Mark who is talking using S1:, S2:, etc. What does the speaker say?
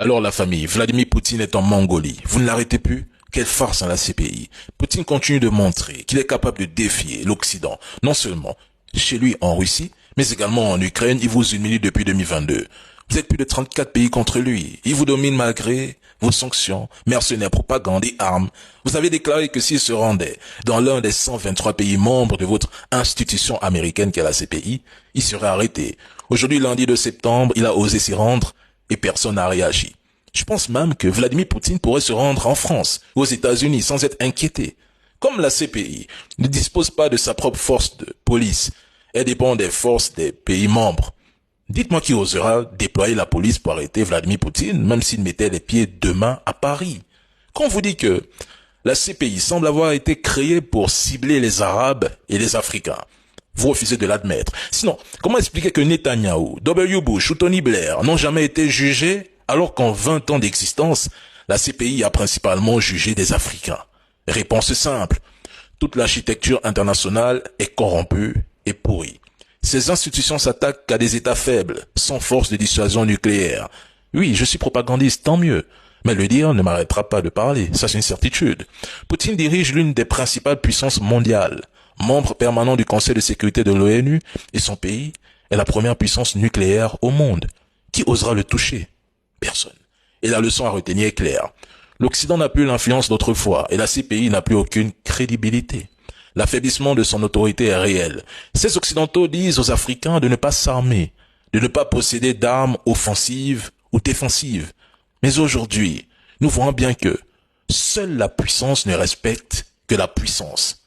S1: Alors la famille, Vladimir Poutine est en Mongolie. Vous ne l'arrêtez plus? Quelle farce à la CPI. Poutine continue de montrer qu'il est capable de défier l'Occident, non seulement chez lui en Russie, mais également en Ukraine. Il vous humilie depuis 2022. Vous êtes plus de 34 pays contre lui. Il vous domine malgré vos sanctions, mercenaires, propagande et armes. Vous avez déclaré que s'il se rendait dans l'un des 123 pays membres de votre institution américaine qu'est la CPI, il serait arrêté. Aujourd'hui, lundi 2 septembre, il a osé s'y rendre et personne n'a réagi. Je pense même que Vladimir Poutine pourrait se rendre en France ou aux États-Unis sans être inquiété. Comme la CPI ne dispose pas de sa propre force de police, elle dépend des forces des pays membres. Dites-moi qui osera déployer la police pour arrêter Vladimir Poutine, même s'il mettait les pieds demain à Paris. Quand on vous dit que la CPI semble avoir été créée pour cibler les Arabes et les Africains, vous refusez de l'admettre. Sinon, comment expliquer que Netanyahou, W. Bush ou Tony Blair n'ont jamais été jugés alors qu'en 20 ans d'existence, la CPI a principalement jugé des Africains? Réponse simple. Toute l'architecture internationale est corrompue et pourrie. Ces institutions s'attaquent à des États faibles, sans force de dissuasion nucléaire. Oui, je suis propagandiste, tant mieux. Mais le dire ne m'arrêtera pas de parler, ça c'est une certitude. Poutine dirige l'une des principales puissances mondiales, membre permanent du Conseil de sécurité de l'ONU, et son pays est la première puissance nucléaire au monde. Qui osera le toucher? Personne. Et la leçon à retenir est claire. L'Occident n'a plus l'influence d'autrefois, et la CPI n'a plus aucune crédibilité. L'affaiblissement de son autorité est réel. Ces Occidentaux disent aux Africains de ne pas s'armer, de ne pas posséder d'armes offensives ou défensives. Mais aujourd'hui, nous voyons bien que seule la puissance ne respecte que la puissance.